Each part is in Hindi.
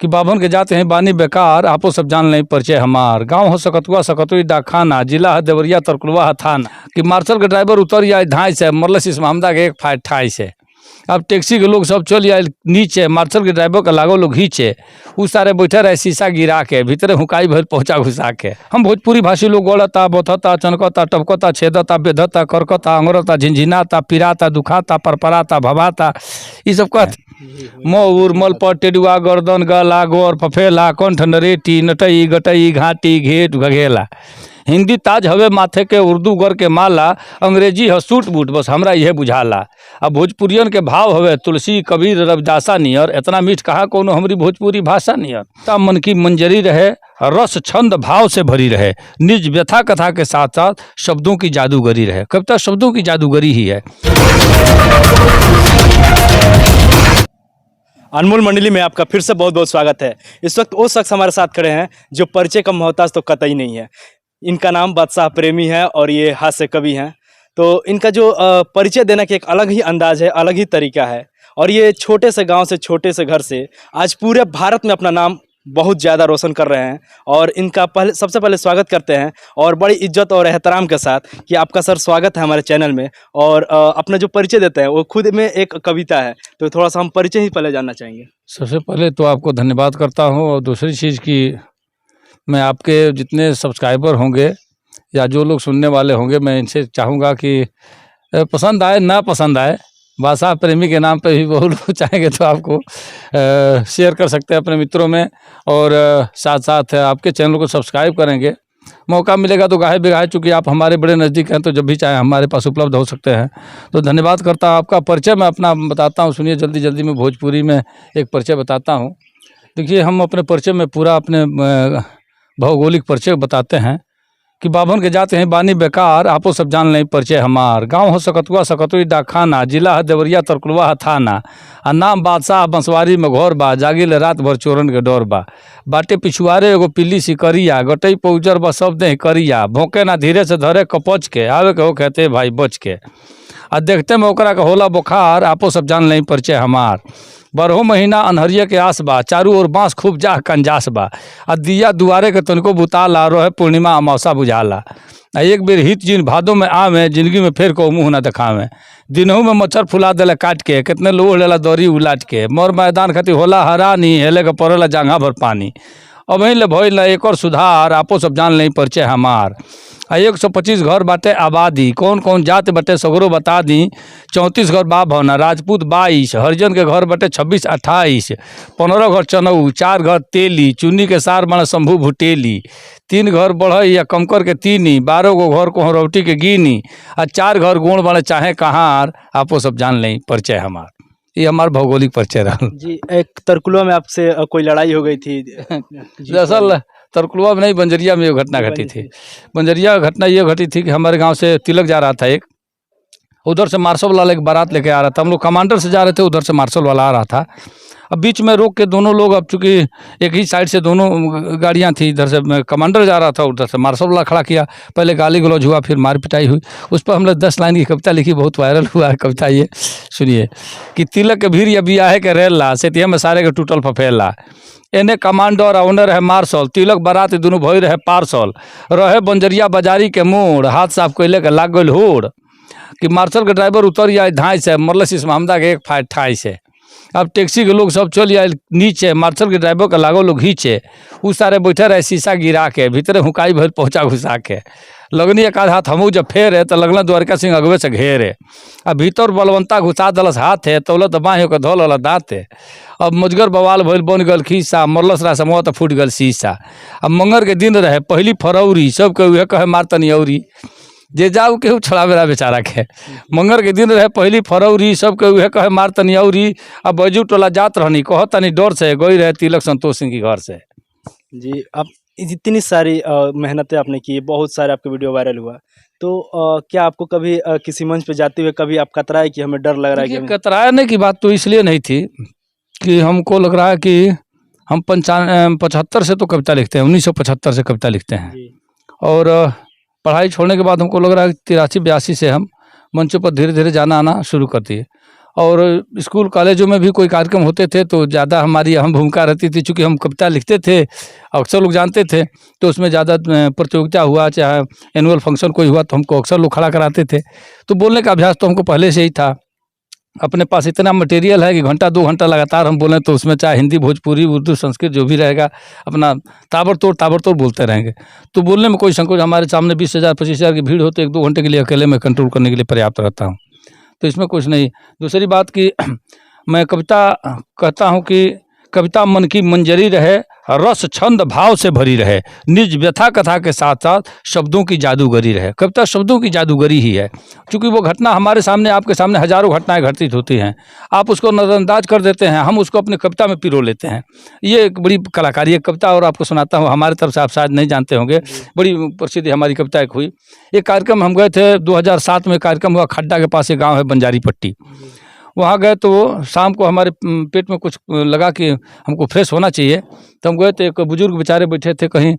कि बाभन के जाते हैं बानी बेकार, आपो सब जान लें परिचय हमार। गांव हो सकतुआ सकतुई डाकखाना, जिला है देवरिया तरकुलवा है थाना। कि मार्शल के ड्राइवर उतर आए धाई से, मरल शीश महमदा के 1.28 से। अब टैक्सी के लोग सब चल आए नीचे, मार्शल के ड्राइवर का लागो लोग घींचे। उस सारे बैठे रहे शीशा गिरा के, भीतरे हुकाई भर पहुंचा घुसा के। हम भोजपुरी भाषी लोग गोड़ता बोथता चनकता टपकता छेदता बेधता करकता अंगरता झिनझिनाता पिराता दुखाता परपराता भवाता ये सब कहते। मोर मलपट टेडुआ गर्दन गला गोर फफेला कंठ नरेटी नटई गटई घाटी घेट घघेला। हिंदी ताज हवे माथे के, उर्दू गर के माला, अंग्रेजी है सूट बूट, बस हमरा यह बुझाला। अब भोजपुरियन के भाव हवे तुलसी कबीर रविदासा नियर, इतना मीठ कहा कोनो हमारी भोजपुरी भाषा नियर। ता मन की मंजरी रहे, रस छंद भाव से भरी रहे, निज व्यथा कथा के साथ साथ शब्दों की जादूगरी रहे। कविता शब्दों की जादूगरी ही है। अनमोल मंडली में आपका फिर से बहुत बहुत स्वागत है। इस वक्त वो शख्स हमारे साथ खड़े हैं जो परिचय का मोहताज तो कतई नहीं है। इनका नाम बादशाह प्रेमी है और ये हास्य कवि हैं। तो इनका जो परिचय देने का एक अलग ही अंदाज है, अलग ही तरीका है। और ये छोटे से गांव से, छोटे से घर से आज पूरे भारत में अपना नाम बहुत ज़्यादा रोशन कर रहे हैं। और इनका सबसे पहले स्वागत करते हैं और बड़ी इज्जत और एहतराम के साथ कि आपका सर स्वागत है हमारे चैनल में। और अपना जो परिचय देते हैं वो खुद में एक कविता है, तो थोड़ा सा हम परिचय ही पहले जानना चाहेंगे। सबसे पहले तो आपको धन्यवाद करता हूँ, और दूसरी चीज़ की मैं आपके जितने सब्सक्राइबर होंगे या जो लोग सुनने वाले होंगे, मैं इनसे चाहूँगा कि पसंद आए ना पसंद आए, बादशाह प्रेमी के नाम पे भी बहुत लोग चाहेंगे तो आपको शेयर कर सकते हैं अपने मित्रों में। और साथ साथ आपके चैनल को सब्सक्राइब करेंगे। मौका मिलेगा तो गाहे बेगाहे, चूँकि आप हमारे बड़े नज़दीक हैं तो जब भी चाहे हमारे पास उपलब्ध हो सकते हैं। तो धन्यवाद करता हूँ। आपका परिचय मैं अपना बताता हूँ, सुनिए जल्दी जल्दी में भोजपुरी में एक परिचय बताता हूँ। देखिए, हम अपने परिचय में पूरा अपने भौगोलिक परिचय बताते हैं कि बाभन के जाते हैं बानी बेकार, आपो सब जान लें परिचय हमार। गांव हो सकतुआ सकतुई डाकखाना, जिला है देवरिया तरकुलवा है थाना। आ नाम बादशाह बंसवारी में घोर बा, जागिल रात भर चोरन के डोर बा। बाटे पिछुआरे एगो पिल्ली सिकरिया, गटई पौजर बा सब दे करिया। भोंके ना धीरे से धरे कपच के, आवे के हो कहते भाई बच के। आ देखते में ओकरा का होला बुखार, आपो सब जान लें परिचय हमार। बरहो महीना अनहरिया के आस बा, चारू ओर बाँस खूब जा कंजास बा। आ दिया दुआरे के तनिको बुताला, रोहे पूर्णिमा अमावसा बुझाला। आ एक बेर हित जिन भादों में आवे, जिंदगी में फेर को मुँह न दिखावे। दिनहू में मच्छर फुला देला काट के, कितने लोग लेला दौरी उलाट के। मोर मैदान खातिर होला हरानी, हेले के पड़ेला जांघा भर पानी। अब ले भइल एक और सुधार, आपो सब जान लें परिचय हमार। 125 घर बाटे आबादी, कौन कौन जात बाटे सगरो बता दी। 34 घर बा भवना, राजपूत 22, हरिजन के घर बाटे 26-28। 15 घर चनऊ, 4 घर तेली, चुन्नी के सार बना शंभू भुटेली। 3 घर बढ़ई या कमकर के तीनी, 12 गो घर कोहरौटी के गिनी। आ 4 घर गुण बने चाहे कहार, आपो सब जान लें परिचय हमार। ये हमारा भौगोलिक परिचय रहा जी। एक तरकुलवा में आपसे कोई लड़ाई हो गई थी? दरअसल तरकुलवा में नहीं, बंजरिया में ये घटना घटी थी। बंजरिया घटना ये घटी थी कि हमारे गांव से तिलक जा रहा था एक, उधर से मार्शल वाला एक बारात लेके आ रहा था। हम लोग कमांडर से जा रहे थे, उधर से मार्शल वाला आ रहा था। अब बीच में रोक के दोनों लोग, अब चूँकि एक ही साइड से दोनों गाड़ियाँ थी, इधर से कमांडर जा रहा था, उधर से मार्शल वाला खड़ा किया। पहले गाली गलौज हुआ, फिर मार पिटाई हुई। उस पर हमने 10 लाइन की कविता लिखी, बहुत वायरल हुआ है कविता। ये सुनिए कि तिलक के भीड़ या बियाहे के रेला, सेतिया में सारे के टूटल फफेला। एने कमांडर ओनर है मार्शल, तिलक बारात दोनों भई रहे पार्सल। रहे बंजरिया बाजारी के मोड़, हाथ साफ कैले के लाग गइल होड़। कि मार्शल के ड्राइवर उतर आए धाई से, मरल शीश महमदा के 1.28 से। अब टैक्सी के लोग सब चल आए नीचे, मार्शल के ड्राइवर का लागो लोग घींचे। उस सारे बैठे रहे शीशा गिरा के, भीतरे हुकाई भर पहुंचा घुसा के। लगनी एक आध हाथ हमू जब फेरे तो लगना द्वारका सिंह अगवे से घेरे। अब भीतर बलवंता घुसा दलस हाथ है, तौलत बाँह के धोल दाँते। अब मुजगर बवाल भइल बन गल खीसा, मरलस रहा समूह तो फूट गल शीशा। अब मंगर के दिन रहे पहली फरौरी, सब के उहे कहे मार तनी औरी। जे जाऊ केहू छड़ावेला बेचारा के। मंगर के दिन रहे पहली फरौरी, सब के उहे कहे मार तनी औरी। अब बैजू टोला जात रहनी, कह तनी डर से, गई रहे तिलक संतोष सिंह के घर से। जी। अब इतनी सारी मेहनतें आपने की, बहुत सारे आपके वीडियो वायरल हुआ, तो क्या आपको कभी किसी मंच पे जाते हुए कभी आप कतराए कि हमें डर लग रहा है? कि कतराने की बात तो इसलिए नहीं थी कि हमको लग रहा है कि हम 75 से तो कविता लिखते हैं, 1975 से कविता लिखते हैं। और पढ़ाई छोड़ने के बाद हमको लग रहा है कि 83-82 से हम मंचों पर धीरे धीरे जाना आना शुरू कर दिए। और स्कूल कॉलेजों में भी कोई कार्यक्रम होते थे तो ज़्यादा हमारी अहम भूमिका रहती थी, चूँकि हम कविता लिखते थे, अक्सर लोग जानते थे, तो उसमें ज़्यादा प्रतियोगिता हुआ, चाहे एनुअल फंक्शन कोई हुआ तो हमको अक्सर लोग खड़ा कराते थे। तो बोलने का अभ्यास तो हमको पहले से ही था। अपने पास इतना मटेरियल है कि घंटा 2 घंटा लगातार हम बोलें तो उसमें चाहे हिंदी, भोजपुरी, उर्दू, संस्कृत जो भी रहेगा, अपना ताबड़तोड़ बोलते रहेंगे। तो बोलने में कोई संकोच, हमारे सामने 20,000 25,000 की भीड़ हो तो 1-2 घंटे के लिए अकेले में कंट्रोल करने के लिए पर्याप्त रहता हूँ। तो इसमें कुछ नहीं। दूसरी बात कि मैं कविता कहता हूँ कि कविता मन की मंजरी रहे, रस छंद भाव से भरी रहे, निज व्यथा कथा के साथ साथ शब्दों की जादूगरी रहे। कविता शब्दों की जादूगरी ही है, क्योंकि वो घटना हमारे सामने, आपके सामने हजारों घटनाएं घटित होती हैं, आप उसको नज़रअंदाज कर देते हैं, हम उसको अपनी कविता में पिरो लेते हैं। ये एक बड़ी कलाकारी है कविता। और आपको सुनाता हूँ, हमारी तरफ से आप शायद नहीं जानते होंगे, बड़ी प्रसिद्ध हमारी कविता एक हुई। एक कार्यक्रम हम गए थे 2007 में, कार्यक्रम हुआ खड्डा के पास एक गाँव है बंजारी पट्टी। वहाँ गए तो शाम को हमारे पेट में कुछ लगा कि हमको फ्रेश होना चाहिए, तो हम गए थे। एक बुजुर्ग बेचारे बैठे थे कहीं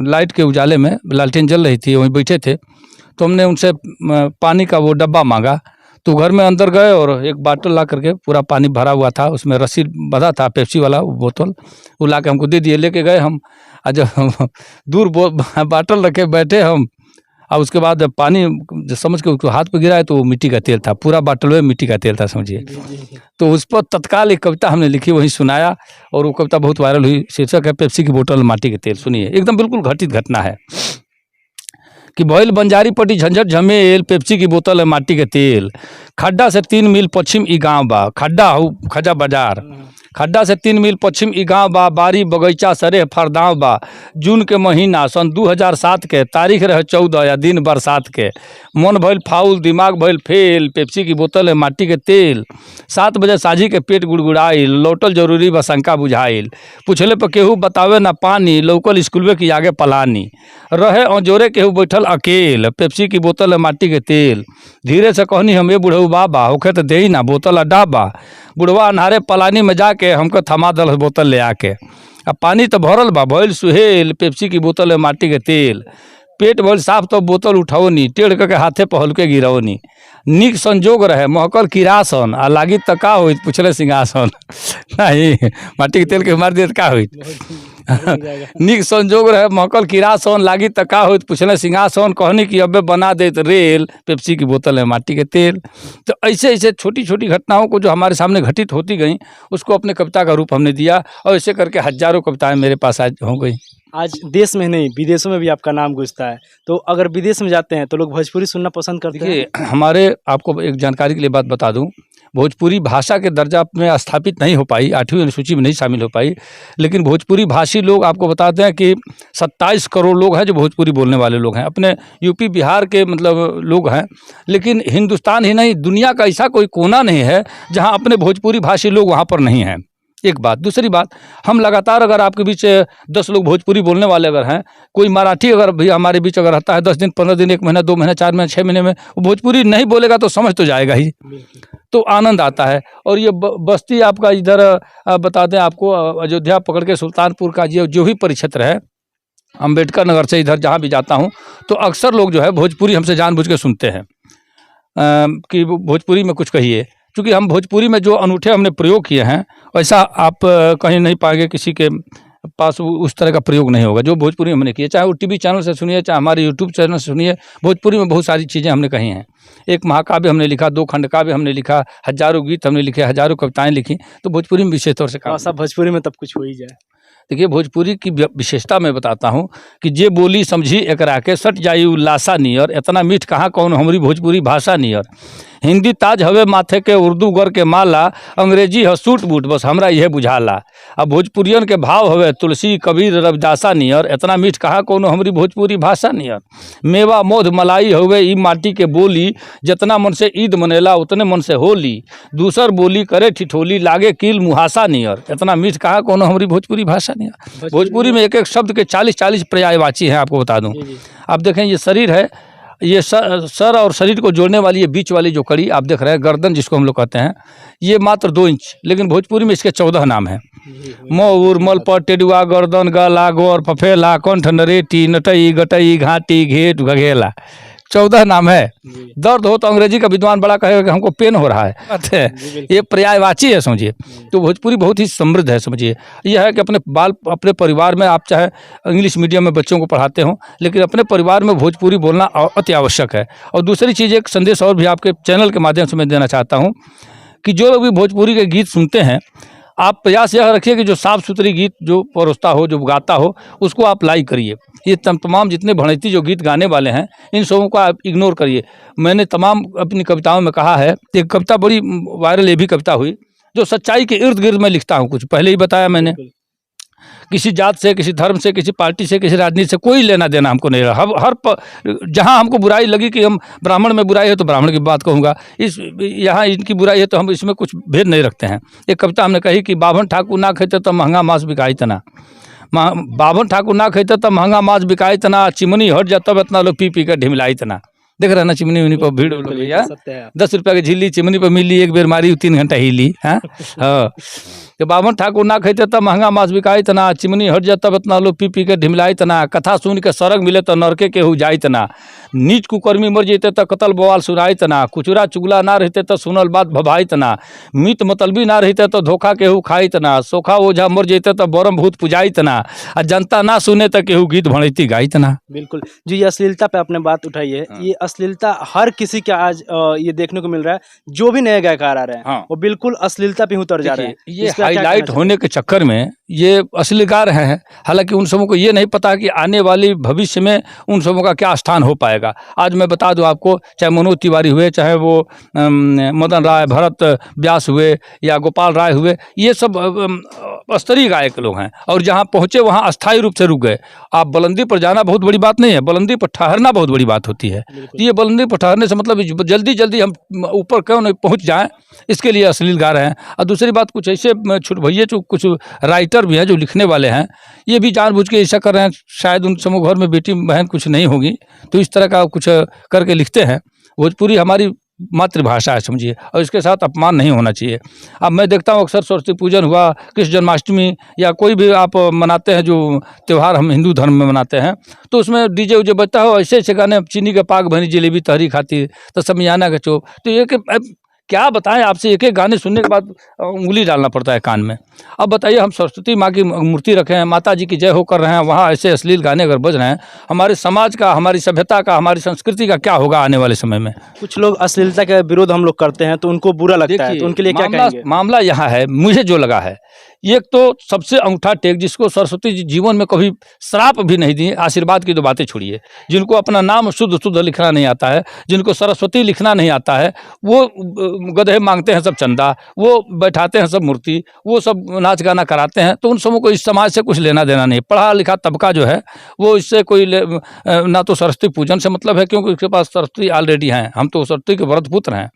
लाइट के उजाले में, लालटेन जल रही थी, वहीं बैठे थे। तो हमने उनसे पानी का वो डब्बा मांगा, तो घर में अंदर गए और एक बाटल ला करके, पूरा पानी भरा हुआ था, उसमें रस्सी बंधा था, पेप्सी वाला वो बोतल, वो ला के हमको दे दिए। लेके गए हम, जब दूर बाटल रखे बैठे हम, और उसके बाद पानी जो समझ के उसको हाथ पे गिराए तो वो मिट्टी का तेल था, पूरा बाटल में मिट्टी का तेल था, समझिए। तो उस पर तत्काल एक कविता हमने लिखी, वही सुनाया, और वो कविता बहुत वायरल हुई। शीर्षक है पेप्सी की बोतल माटी के तेल। सुनिए, एकदम बिल्कुल घटित घटना है कि भइल बंजारी पट्टी झंझट झमेल, पेप्सी की बोतल है माटी के तेल। खड्डा से 3 मील पश्चिम ई गाँव बा, खड्डा हो खजा बाजार। खड्डा से 3 मील पश्चिम ई गाँव बा, बारी बगीचा सरे फरदाव बा। जून के महीना सन 2007 के, तारीख रहे 14 या दिन बरसात के। मन भइल फाउल, दिमाग भइल फेल, पेप्सी की बोतल है माटी के तेल। 7 बजे साझी के पेट गुड़गुड़ाइल, लौटल जरूरी बा शंका बुझाइल। पूछले पर केहू बतावे ना पानी, लौकल स्कूलवे की आगे पलानी। रहे औजोरे केहू बैठल अकेल, पेप्सी की बोतल है माटी के तेल। धीरे से कहनी हम, ए बुढ़ऊ बाबा, होखे तो देही ना बोतल अड्डा बा। बुढ़वा अन्हारे पलानी में जाके हमको थमा दल बोतल ले आके। अब पानी तो भरल बा, भइल सुहेल, पेप्सी की बोतल है माटी के तेल। पेट भइल साफ तो बोतल उठाओ नी, टेढ़ करके हाथे पहल के गिराओ नी। निक संजोग रहे महकल किरासन, आ लागी त का होइत पूछले सिंहासन। नहीं, माटी के तेल के मार दिए का होइत। निक संजोग रहे महकल किरासन, लागी त का होइत पूछले सिंहासन। कहनी कि अबे बना देत रेल, पेप्सी की बोतल है माटी के तेल। तो ऐसे ऐसे छोटी छोटी घटनाओं को जो हमारे सामने घटित होती गई, उसको अपने कविता का रूप हमने दिया, और ऐसे करके हजारों कविताएं मेरे पास आज हो गई। आज देश में नहीं, विदेशों में भी आपका नाम गूंजता है। तो अगर विदेश में जाते हैं तो लोग भोजपुरी सुनना पसंद करते हैं। देखिए, हमारे, आपको एक जानकारी के लिए बात बता दूं, भोजपुरी भाषा के दर्जा में स्थापित नहीं हो पाई, 8वीं अनुसूची में नहीं शामिल हो पाई, लेकिन भोजपुरी भाषी लोग आपको बताते हैं कि 27 करोड़ लोग हैं जो भोजपुरी बोलने वाले लोग हैं, अपने यूपी बिहार के मतलब लोग हैं। लेकिन हिंदुस्तान ही नहीं, दुनिया का ऐसा कोई कोना नहीं है जहां अपने भोजपुरी भाषी लोग वहां पर नहीं हैं। एक बात। दूसरी बात, हम लगातार, अगर आपके बीच 10 लोग भोजपुरी बोलने वाले अगर हैं, कोई मराठी अगर भी हमारे बीच अगर रहता है 10 दिन 15 दिन 1 महीना 2 महीना 4 महीना 6 महीने में, वो भोजपुरी नहीं बोलेगा तो समझ तो जाएगा ही, तो आनंद आता है। और ये बस्ती आपका इधर बता दें आपको, अयोध्या पकड़ के सुल्तानपुर का ये जो भी परिक्षेत्र है, अम्बेडकर नगर से इधर जहाँ भी जाता हूँ, तो अक्सर लोग जो है भोजपुरी हमसे जानबूझ के सुनते हैं कि भोजपुरी में कुछ कहिए। क्योंकि हम भोजपुरी में जो अनूठे हमने प्रयोग किए हैं, वैसा आप कहीं नहीं पाएंगे, किसी के पास उस तरह का प्रयोग नहीं होगा जो भोजपुरी में हमने किए। चाहे वो टीवी चैनल से सुनिए, चाहे हमारे यूट्यूब चैनल से सुनिए, भोजपुरी में बहुत सारी चीज़ें हमने कही हैं। एक महाकाव्य हमने लिखा, 2 खंड काव्य हमने लिखा, हजारों गीत हमने लिखे, हजारों कविताएं लिखी, तो भोजपुरी में विशेष तौर से काम। सब भोजपुरी में तब कुछ हो ही जाए। देखिए, भोजपुरी की विशेषता मैं बताता हूँ कि जे बोली समझी एकरा के, सट जाई उल्लासा नियर, इतना मीठ कहाँ कौन हमारी भोजपुरी भाषा नियर। हिंदी ताज हवे माथे के, उर्दू गर के माला, अंग्रेजी है सूट बूट, बस हमरा यह बुझाला। अब भोजपुरियन के भाव हवे तुलसी कबीर रविदासा नियर, इतना मीठ कहाँ कौन हमारी भोजपुरी भाषा नियर। मेवा मोध मलाई हवे ई माटी के बोली, जितना मन से ईद मनेला उतने मन से होली। दूसर बोली करे ठिठोली, लागे कील मुहासा नियर, इतना मीठ कहाँ कौन हमारी भोजपुरी भाषा नियर। भोजपुरी में एक एक शब्द के 40-40 पर्यायवाची हैं, आपको बता दूं। आप देखें, ये शरीर है, ये सर और शरीर को जोड़ने वाली ये बीच वाली जो कड़ी आप देख रहे हैं, गर्दन जिसको हम लोग कहते हैं, ये मात्र 2 इंच, लेकिन भोजपुरी में इसके 14 नाम हैं। मोर मलपट टेडुआ गर्दन गला गोर फफेला कंठ नरेटी नटई गटई घाटी घेट घघेला। 14 नाम है। जी, दर्द हो तो अंग्रेजी का विद्वान बड़ा कहेगा कि हमको पेन हो रहा है। बात है, जी, बिल्कुल। ये पर्यायवाची है समझिए। तो भोजपुरी बहुत ही समृद्ध है समझिए। यह है कि अपने परिवार में आप चाहे इंग्लिश मीडियम में बच्चों को पढ़ाते हो, लेकिन अपने परिवार में भोजपुरी बोलना अति आवश्यक है। और दूसरी चीज़, एक संदेश और भी आपके चैनल के माध्यम से मैं देना चाहता हूँ कि जो लोग भी भोजपुरी के गीत सुनते हैं, आप प्रयास यह रखिए कि जो साफ़ सुथरी गीत जो परोसता हो, जो गाता हो, उसको आप लाइक करिए। ये तमाम जितने भड़ैती जो गीत गाने वाले हैं, इन सबों को आप इग्नोर करिए। मैंने तमाम अपनी कविताओं में कहा है, एक कविता बड़ी वायरल ये भी कविता हुई, जो सच्चाई के इर्द गिर्द मैं लिखता हूँ। कुछ पहले ही बताया मैंने, बिल्कुल। किसी जात से, किसी धर्म से, किसी पार्टी से, किसी राजनीति से कोई लेना देना हमको नहीं रहा। जहाँ हमको बुराई लगी कि हम ब्राह्मण में बुराई है तो ब्राह्मण की बात कहूँगा, यहाँ इनकी बुराई है तो हम इसमें कुछ भेद नहीं रखते हैं। एक कविता हमने कही कि बाभन ठाकुर ना खेते तो महंगा मांस बिकाई तना, बाभन ठाकुर ना खेते तो महंगा मांस बिकाई तना, चिमनी हट जाता इतना लोग पी पी कर ढिमलाई तना। देख रहे ना, चिमनी उमनी पर भीड़ हो गई है। सत्य है। 10 रुपया की झिल्ली चिमनी पर मिली, एक बेर मारी 3 घंटा हिली। हाँ हाँ, तो बाभन ठाकुर ना खेते तब महंगा मांस बिकाई तना, चिमनी हट जाता इतना लोग पी पी के ढिमलाई तना, कथा सुन के सरग मिले तो नरके केहू जाई तना, नीच कुकर्मी मर जेते तो कतल बवाल सुनाई तना, कुचरा चुगला ना रहते तो सुनल बात भभाई तना, मीत मतलबी ना रहते तो धोखा केहू खाई तना, सोखा ओझा मर जेते तो बरम भूत पुजाई तना, आ जनता ना सुने तो केहू गीत भड़ैती गाई तना। बिल्कुल। जो ये अश्लीलता पे आपने बात उठाई है, हाँ। ये अश्लीलता हर किसी के आज ये देखने को मिल रहा है। जो भी नए गायकार आ रहे हैं, हाँ। वो बिल्कुल अश्लीलता पे ही उतर जा रहे हैं। देखिए, ये इस पे आप क्या हाईलाइट कहना होने के चक्कर में ये असली गा रहे हैं, हालांकि उन सबों को ये नहीं पता कि आने वाली भविष्य में उन सबों का क्या स्थान हो पाएगा। आज मैं बता दूं आपको, चाहे मनोज तिवारी हुए, चाहे वो मदन राय, भरत व्यास हुए, या गोपाल राय हुए, ये सब स्तरीय गायक लोग हैं, और जहाँ पहुँचे वहाँ अस्थायी रूप से रुक गए। आप बुलंदी पर जाना बहुत बड़ी बात नहीं है, बुलंदी पर ठहरना बहुत बड़ी बात होती है। बिल्कुल। ये बुलंदी पर ठहरने से मतलब जल्दी जल्दी हम ऊपर क्यों नहीं पहुँच जाएं, इसके लिए अश्लील गा रहे हैं। और दूसरी बात, कुछ ऐसे छोट भैया जो कुछ राइटर भी हैं, जो लिखने वाले हैं, ये भी जानबूझ के ऐसा कर रहे हैं। शायद उन समूह घर में बेटी बहन कुछ नहीं होगी, तो इस तरह का कुछ करके लिखते हैं। भोजपुरी हमारी मातृभाषा है समझिए, और इसके साथ अपमान नहीं होना चाहिए। अब मैं देखता हूँ अक्सर सरस्वती पूजन हुआ, कृष्ण जन्माष्टमी, या कोई भी आप मनाते हैं जो त्यौहार हम हिंदू धर्म में मनाते हैं, तो उसमें डीजे उजे बजता हो, ऐसे ऐसे गाने, चीनी के पाक भनी जलेबी तहरी खाती तो समियाना के चोप, तो ये कि क्या बताएं आपसे, एक एक गाने सुनने के बाद उंगली डालना पड़ता है कान में। अब बताइए, हम सरस्वती माँ की मूर्ति रखे हैं, माता जी की जय हो कर रहे हैं, वहाँ ऐसे अश्लील गाने अगर बज रहे हैं, हमारे समाज का, हमारी सभ्यता का, हमारी संस्कृति का क्या होगा आने वाले समय में। कुछ लोग अश्लीलता का विरोध हम लोग करते हैं तो उनको बुरा लगता है, तो उनके लिए क्या कहेंगे? मामला यहाँ है, मुझे जो लगा है, एक तो सबसे अंगूठा टेक, जिसको सरस्वती जी जीवन में कभी श्राप भी नहीं दी, आशीर्वाद की तो बातें छोड़िए, जिनको अपना नाम शुद्ध शुद्ध लिखना नहीं आता है, जिनको सरस्वती लिखना नहीं आता है, वो गधे मांगते हैं सब चंदा, वो बैठाते हैं सब मूर्ति, वो सब नाच गाना कराते हैं, तो उन सबों को इस समाज से कुछ लेना देना नहीं। पढ़ा लिखा तबका जो है, वो इससे कोई ना तो सरस्वती पूजन से मतलब है, क्योंकि उसके पास सरस्वती ऑलरेडी हैं। हम तो सरस्वती के व्रत पुत्र हैं,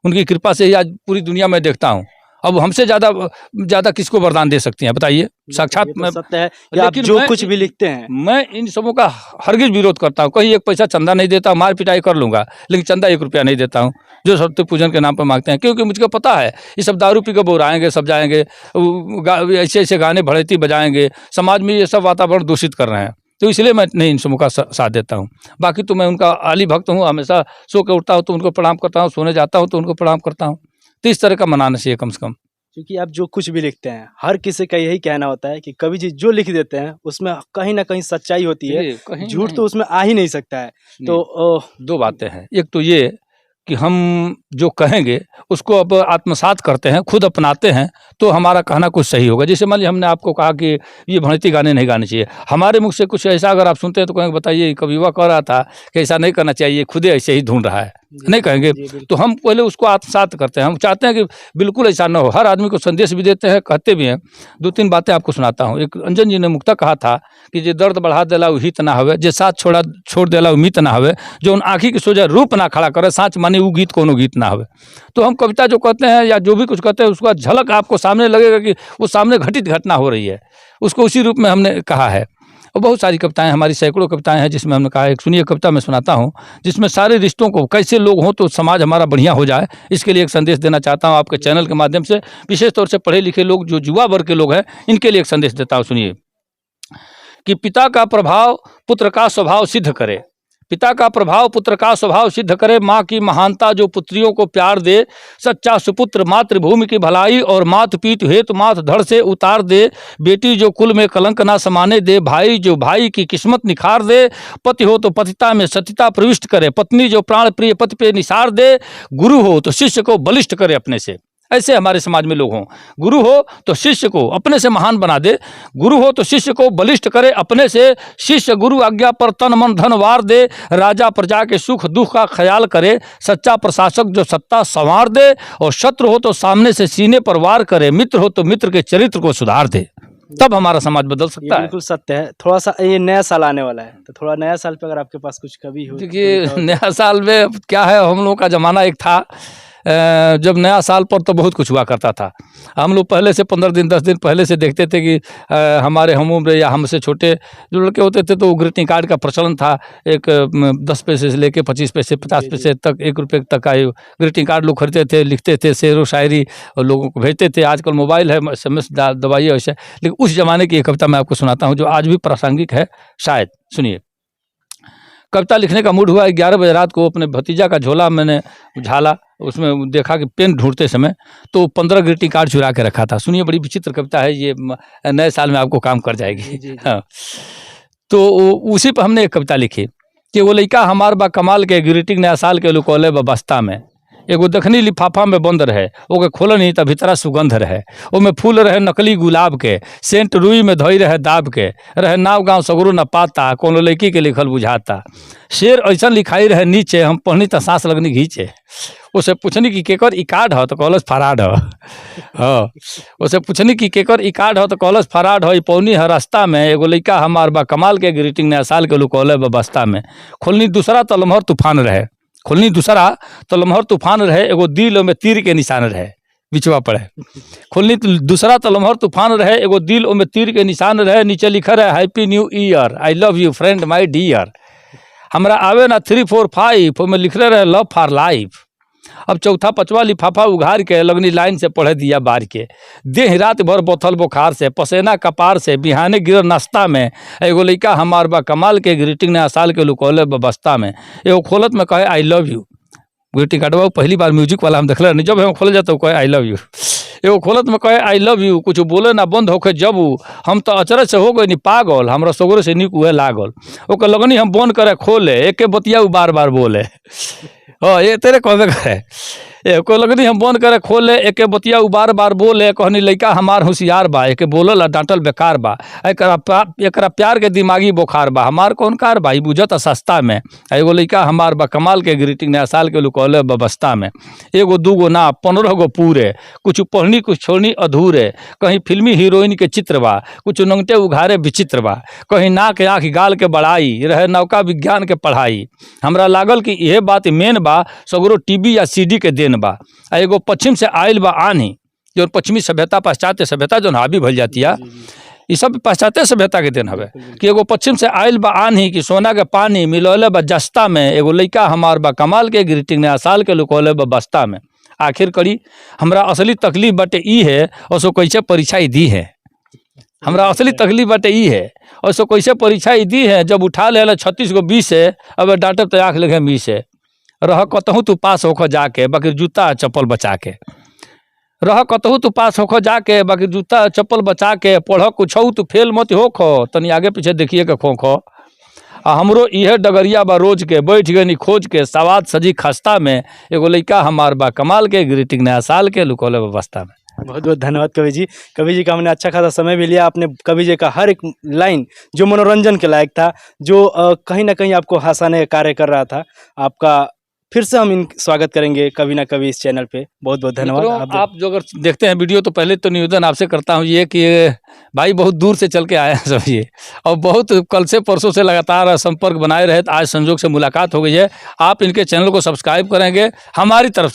उनकी कृपा से ही आज पूरी दुनिया में देखता हूँ। अब हमसे ज़्यादा किसको वरदान दे सकती हैं बताइए? साक्षात ये तो मैं, सत्य है कि आप लेकिन जो मैं कुछ भी लिखते हैं, मैं इन सबों का हरगिज विरोध करता हूँ। कहीं एक पैसा चंदा नहीं देता, मार पिटाई कर लूँगा, लेकिन चंदा 1 रुपया नहीं देता हूँ, जो सरस्वती पूजन के नाम पर मांगते हैं। क्योंकि मुझको पता है ये सब दारू पी कर बोराएंगे, सब जाएंगे ऐसे ऐसे गाने भड़ैती बजाएंगे, समाज में ये सब वातावरण दूषित कर रहे हैं, तो इसलिए मैं नहीं इन सबों का साथ देता हूँ। बाकी तो मैं उनका आली भक्त हूँ, हमेशा सो के उठता हूँ तो उनको प्रणाम करता हूँ, सोने जाता हूँ तो उनको प्रणाम करता हूँ। तो इस तरह का मनाना चाहिए कम से कम। क्योंकि आप जो कुछ भी लिखते हैं, हर किसी का यही कहना होता है कि कवि जी जो लिख देते हैं उसमें कहीं ना कहीं सच्चाई होती है, कहीं झूठ नहीं। तो उसमें आ ही नहीं सकता है। तो 2 बातें हैं, एक तो ये कि हम जो कहेंगे उसको अब आत्मसात करते हैं, खुद अपनाते हैं, तो हमारा कहना कुछ सही होगा। जैसे मान लीजिए हमने आपको कहा कि ये भड़ैती गाने नहीं गाने चाहिए, हमारे मुख से कुछ ऐसा अगर आप सुनते हैं तो कहेंगे बताइए कविवा कह रहा था कि ऐसा नहीं करना चाहिए, खुद ऐसे ही ढूंढ रहा है, नहीं कहेंगे? जी, बिल्कुल। तो हम पहले उसको आत्मसात करते हैं। हम चाहते हैं कि बिल्कुल ऐसा न हो, हर आदमी को संदेश भी देते हैं, कहते भी हैं। 2-3 बातें आपको सुनाता हूँ। एक अंजन जी ने मुक्ता कहा था कि जे दर्द बढ़ा देला उ हित ना हवे, जे साथ छोड़ देला उ मीत ना हवे, जो उन आँखी के सोजा रूप ना खड़ा करे, साँच माने उ गीत कोनो गीत ना हवे। तो हम कविता जो कहते हैं या जो भी कुछ कहते हैं, उसका झलक आपको सामने लगेगा कि वो सामने घटित घटना हो रही है, उसको उसी रूप में हमने कहा है। और बहुत सारी कविताएं, हमारी सैकड़ों कविताएं हैं जिसमें हमने कहा। एक सुनिए कविता मैं सुनाता हूँ, जिसमें सारे रिश्तों को, कैसे लोग हों तो समाज हमारा बढ़िया हो जाए, इसके लिए एक संदेश देना चाहता हूँ आपके चैनल के माध्यम से। विशेष तौर से पढ़े लिखे लोग, जो युवा वर्ग के लोग हैं, इनके लिए एक संदेश देता हूँ। सुनिए कि पिता का प्रभाव पुत्र का स्वभाव सिद्ध करे, पिता का प्रभाव पुत्र का स्वभाव सिद्ध करे, माँ की महानता जो पुत्रियों को प्यार दे, सच्चा सुपुत्र मातृभूमि की भलाई और मात पीत हेतु माथ धड़ से उतार दे, बेटी जो कुल में कलंक ना समाने दे, भाई जो भाई की किस्मत निखार दे, पति हो तो पतिता में सत्यता प्रविष्ट करे, पत्नी जो प्राण प्रिय पति पे निसार दे, गुरु हो तो शिष्य को बलिष्ठ करे अपने से। ऐसे हमारे समाज में लोग हों। गुरु हो तो शिष्य को अपने से महान बना दे, गुरु हो तो शिष्य को बलिष्ठ करे अपने से, शिष्य गुरु आज्ञा पर तन मन धन वार दे, राजा प्रजा के सुख दुख का ख्याल करे, सच्चा प्रशासक जो सत्ता संवार दे, और शत्रु हो तो सामने से सीने पर वार करे, मित्र हो तो मित्र के चरित्र को सुधार दे। तब हमारा समाज बदल ये सकता है। बिल्कुल सत्य है। थोड़ा सा ये नया साल आने वाला है, तो थोड़ा नया साल पे अगर आपके पास कुछ कवि हो। देखिए, नया साल में क्या है, हम लोगों का ज़माना एक था, जब नया साल पर तो बहुत कुछ हुआ करता था। हम लोग पहले से 15 दिन 10 दिन पहले से देखते थे कि हमारे हम उम्र या हमसे छोटे जो लड़के होते थे तो ग्रीटिंग कार्ड का प्रचलन था। एक 10 पैसे से लेके 25 पैसे 50 पैसे तक 1 रुपये तक का ग्रीटिंग कार्ड लोग खरीदते थे, लिखते थे शेर व शायरी और लोगों को भेजते थे। आजकल मोबाइल है, SMS दबाइए वैसे, लेकिन उस ज़माने की एक कविता मैं आपको सुनाता हूँ जो आज भी प्रासंगिक है शायद। सुनिए। कविता लिखने का मूड हुआ, 11 बजे रात को अपने भतीजा का झोला मैंने झाला, उसमें देखा कि पेन ढूंढते समय तो 15 ग्रीटिंग कार्ड चुरा के रखा था। सुनिए, बड़ी विचित्र कविता है ये, नए साल में आपको काम कर जाएगी। हाँ, तो उसी पर हमने एक कविता लिखी कि वो लइका हमार बा कमाल के, ग्रीटिंग नया साल के लुकौले बस्ता में, एगो दखनी लिफाफा में बंद रहे, ओके खोल नहीं तब भीतरा सुगंध रहे, ओमे फूल रहे नकली गुलाब के, सेंट रुई में धोई रहे दाब के, रहे नाव गाँव सगरो न पाता, कोनो लड़की के लिखल बुझाता, शेर ऐसा लिखाई रहे नीचे, हम पढ़नी तो सांस लगनी घींचे, उसे पूछनी कि केकर ई कार्ड हो तो कहलस फराड हो। हाँ, उसे पूछनी कि केकर ई कार्ड हो तो कहलस फराड हो, ई पौनी है रास्ता में, एगो लइका हमार बा कमाल के, ग्रीटिंग नया साल के लुकौले बस्ता में, खोलनी दूसरा तो लम्हर तूफान रहे, खोलनी दूसरा तो लम्हर तूफान रहे, एगो दिल में तीर के निशान रहे, बिचवा पड़े, खोलनी दूसरा तो लम्हर तूफान रहे, एगो दिल में तीर के निशान रहे, नीचे लिखा रहे happy new year, I love you friend my dear, हमरा आवे ना 3 4 5 में लिख रहे लव फॉर लाइफ। अब चौथा पचवा लिफाफा उघार के लगनी लाइन से पढ़े दिया बार के, देह रात भर बोथल बुखार से, पसेना कपार से, बिहाने गिर नाश्ता में, एगो लइका हमार बा कमाल के, ग्रीटिंग नया साल के लुकौले बस्ता में, एगो खोलत में कहे आई लव यू, ग्रीटिंग कार्डवा पहली बार म्यूजिक वाला हम देखले नहीं, जब हम खोल जाते कहे आई लव यू, एगो खोलत में कहे आई लव यू, कुछ बोले ना बंद होके जब हम तो अचरज से हो गए नी पागल, हमरा सगरे से निक उहे लागल, ओके लगनी हम बंद करे खोले, एके बतिया बार बार बोले। हाँ, ये तेरे कहबे करे, कोई लगनी हम बंद करे खोले, एके बतिया बार बार बोले, कहनी लइका हमार होशियार बा, एके बोलल आ डांटल बेकार बा, एकरा प्यार के दिमागी बुखार बा, हमार कौन कार बा, बुझत सस्ता में, एगो लइका हमार बा कमाल के, ग्रीटिंग नया साल के लुकौले बस्ता में, एगो दूगो ना 15 गो पूरे, कुछ पढ़नी कुछ छोड़नी अधूरे, कहीं फिल्मी हीरोइन के चित्र बा, कुछ नंगटे उघारे विचित्र बा, कहीं नाक आँख गाल के बड़ाई रहे, नौका विज्ञान के पढ़ाई, हमरा लागल कि यह बात मेन बा, सगरो टीवी या CD के देन बा, एगो पश्चिम से आयल बा आनी, जो पश्चिमी सभ्यता पाश्चात्य सभ्यता जो हावी भल जाती है, ये सब पाश्चात्य सभ्यता के देन हवे, कि एगो पश्चिम से आयल बा आनी, कि सोना के पानी मिलौले बा जस्ता में, एगो लइका हमार बा कमाल के, ग्रीटिंग नया साल के लुकौले बस्ता में। आखिर करी हमरा असली तकलीफ बाटे ई है, और सो कैसे परीक्षा दी है, हमरा असली तकलीफ बाटे ई है, और सो कैसे परीक्षा दी है, जब उठा ले 36 गो 20 है, अब डांटब तो आँख लगे 20 है, रह कतहूँ तू पास होकर जाके, बाकी जूता चप्पल बचा के, रह कतहूँ तू पास होकर जाके, बाकी जूता चप्पल बचा के, पढ़ कुछ तू फेल मत होखो, तनी आगे पीछे देखिए के खोखो, आ हमरो इहे डगरिया बा रोज के, बैठ गनी खोज के, सवाद सजी खस्ता में, एगो लइका हमार बा कमाल के, ग्रीटिंग नया साल के लुकौले बस्ता में। बहुत बहुत धन्यवाद कवि जी। कवि जी का हमने अच्छा खासा समय भी लिया, आपने कवि जी का हर एक लाइन जो मनोरंजन के लायक था, जो कहीं ना कहीं आपको हंसाने का कार्य कर रहा था, आपका फिर से हम स्वागत करेंगे कभी ना कभी इस चैनल पे। बहुत बहुत धन्यवाद। आप जो अगर देखते हैं वीडियो, तो पहले तो निवेदन आपसे करता हूँ ये कि भाई बहुत दूर से चल के आए हैं सब ये, और बहुत कल से परसों से लगातार संपर्क बनाए रहे, आज संजोग से मुलाकात हो गई है। आप इनके चैनल को सब्सक्राइब करेंगे, हमारी तरफ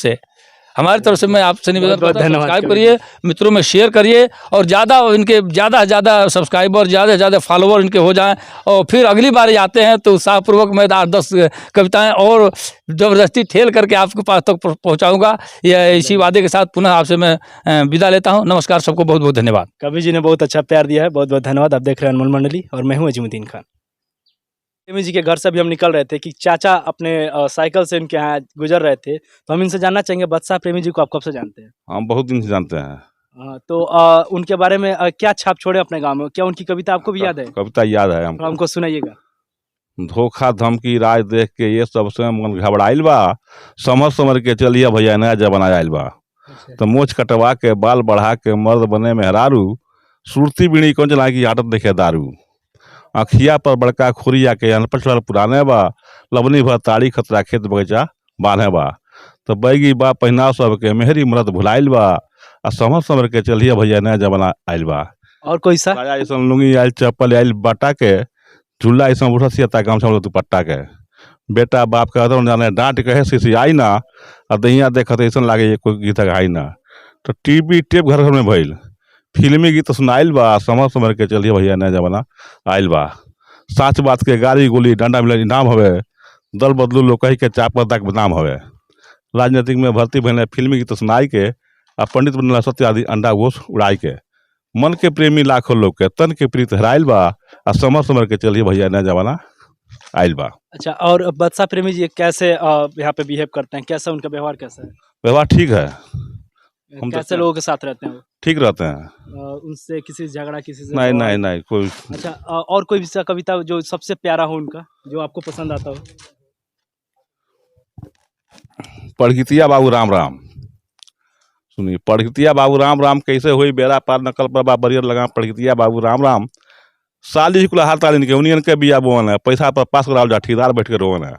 से मैं आपसे निवेदन करता हूं, सब्सक्राइब करिए, मित्रों में शेयर करिए, और ज़्यादा इनके ज़्यादा सब्सक्राइबर, ज़्यादा फॉलोवर इनके हो जाएं, और फिर अगली बार आते हैं तो उत्साहपूर्वक मैं 8-10 कविताएं और ज़बरदस्ती ठेल करके आपके पास तक पहुंचाऊंगा। यह इसी वादे के साथ पुनः आपसे मैं विदा लेता हूं। नमस्कार, सबको बहुत बहुत धन्यवाद। कवि जी ने बहुत अच्छा प्यार दिया है, बहुत बहुत धन्यवाद। आप देख रहे हैं अनमोल मंडली, और मैं हूँ अजीमुद्दीन खान। प्रेमी जी के घर से अभी हम निकल रहे थे कि चाचा अपने साइकिल से इनके यहाँ गुजर रहे थे, तो हम इनसे जानना चाहेंगे बादशाह प्रेमी जी को आप कब से जानते हैं? हम बहुत दिन से जानते हैं। तो उनके बारे में क्या छाप छोड़े अपने गाँव में? क्या उनकी कविता आपको भी याद है? कविता याद है तो हमको। हमको सुनाइएगा। धोखा धमकी राज देख के ये सबसे मन घबराइल बा, समझ समझ के चलिए भैया नया जमाना आइल बा। तो मोछ कटवा के बाल बढ़ा के मर्द बने मेहरारू, सुरती बीड़ी कौन चला की आदत देखे दारू। अखिया पर बड़का खुरिया के अनपढ़ पुराने बा, लवनी भर ताड़ी खतरा खेत बगीचा बांधे बा। तो बैगी बा पहनाव सबके मेहरी मर्द भुलाइल बा, आ समझ समझ के चलिए भैया नया जमाना आइल बा। और कोई सा? साया ऐसन लुंगी आइल, चप्पल आइल बाटा के, झूला ऐसा उठा सियता गमछा में दुपट्टा के। बेटा बाप का अदर जाने डांट कहे सिसी आई ना, आ दहिया देखत ऐसा लागे ये कोई गीत गाई ना। तो टीवी टेप घर घर में भइल, फिल्मी गीत सुनाइल बा, समझ समझ के चलिए भैया नया जमाना आइल बा। साच बात के गाली गोली डंडा मिले इनाम हवे, दल बदलू लोग कही के चाप तक बदनाम हवे। राजनीतिक में भर्ती भइले फिल्मी गीत सुनाई के, आ पंडित बनला सत्य आदि अंडा घोष उड़ाई के। मन के प्रेमी लाखों लोग के, तन के प्रीत हराइल बा, आ समझ समझ के चलिए भैया नया जमाना आइल बा। अच्छा, और बादशाह प्रेमी जी कैसे यहाँ पे बिहेव करते हैं? कैसा उनका व्यवहार कैसा है? व्यवहार ठीक है, हम कैसे तो- लोगों के साथ रहते हैं वो? ठीक रहते हैं। उनसे किसी से झगड़ा, किसी से नहीं बवाल? नहीं नहीं कोई। अच्छा, और कोई भी सा कविता जो सबसे प्यारा हो उनका, जो आपको पसंद आता हो? पढ़गितिया बाबू राम राम सुनिए, पढ़गितिया बाबू राम राम कैसे हुई बेड़ा पार नकल पर बा बरियर लगा। पढ़गितिया बाबू राम राम साली कुल हाथ तालिन के उनियन के बिया बोन है, पैसा पर पास करावल जा ठेकेदार बैठ के रोवन है।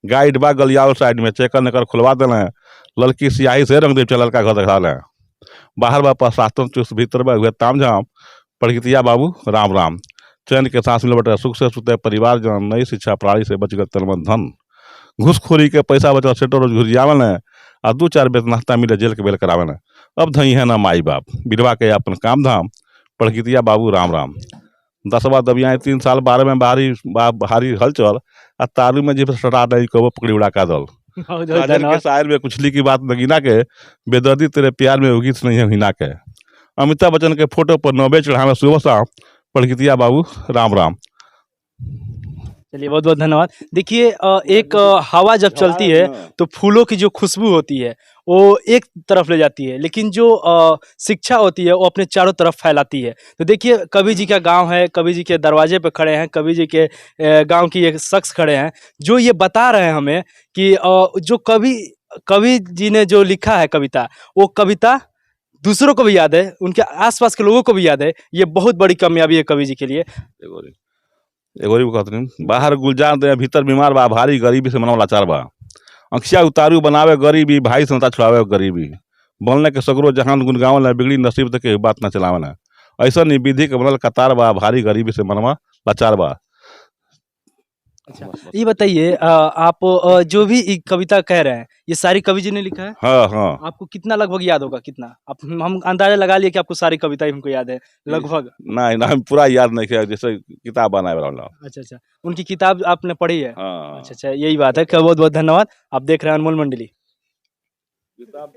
गाइड बा गलियाओ साइड में चेकर नकर खुलवा देना है, लड़की सियाही से रंग दे चल लड़का घर दिखा लें। बाहर बा प्रशासन चुस्त भीतर बा हुए ताम झाम। पढ़गितिया बाबू राम राम चैन के सांस मिले बटे सुख से सुते परिवार जन, नई शिक्षा प्रणाली से बच गए तलमन धन। घूसखोरी के पैसा बचा सेटो रोज घुरियावन है, आ 2-4 बेत नाश्ता मिले जेल के बेल करावन है। अब धई है ना माई बाप, बिरवा के अपन काम धाम। पढ़गितिया बाबू राम राम 10वां दबियाएं 3 साल 12 में भारी हलचल, आ तारू में जिप सटा नहीं कबो पकड़ी उड़ा का दल। बहुत राजन के धन्यवाद। शायर में कुचली की बात नगीना के, बेदर्दी तेरे प्यार में उगीत नहीं है हिना के। अमिताभ बच्चन के फोटो पर 9 चढ़ावे सुबह शाम। पढ़गितिया बाबू राम राम। चलिए, बहुत बहुत धन्यवाद। देखिए, एक हवा जब चलती है तो फूलों की जो खुशबू होती है वो एक तरफ ले जाती है, लेकिन जो शिक्षा होती है वो अपने चारों तरफ फैलाती है। तो देखिए, कवि जी का गांव है, कवि जी के दरवाजे पे खड़े हैं, कवि जी के गांव की एक शख्स खड़े हैं जो ये बता रहे हैं हमें कि जो कवि जी ने जो लिखा है कविता, वो कविता दूसरों को भी याद है, उनके आसपास के लोगों को भी याद है। ये बहुत बड़ी कामयाबी है कवि जी के लिए। एगोरी कहते बाहर गुलजार दे भीतर बीमार बा, भारी गरीबी से मनवा लाचार बा। अखिया उतारू बनावे गरीबी, भाई संता छुड़ावे गरीबी। बोलने के सगरो जहान गुनगावन है, बिगड़ी नसीब तक के बात न चलावन है। ऐसा नहीं विधि के बनल कतार बा, भारी गरीबी से मनवा लाचार बा। अच्छा, ये बताइए, आप जो भी ये कविता कह रहे हैं, ये सारी कवि जी ने लिखा है? हाँ हाँ आपको कितना लगभग याद होगा? कितना आप हम अंदाजा लगा लिए कि आपको सारी कविताएं हमको याद है लगभग? नहीं ना, पूरा याद नहीं किया, जैसे किताब बनाए वाला। अच्छा अच्छा, उनकी किताब आपने पढ़ी है? हाँ अच्छा अच्छा, यही बात है। बहुत बहुत धन्यवाद। आप देख रहे हैं अनमोल मंडली। किताब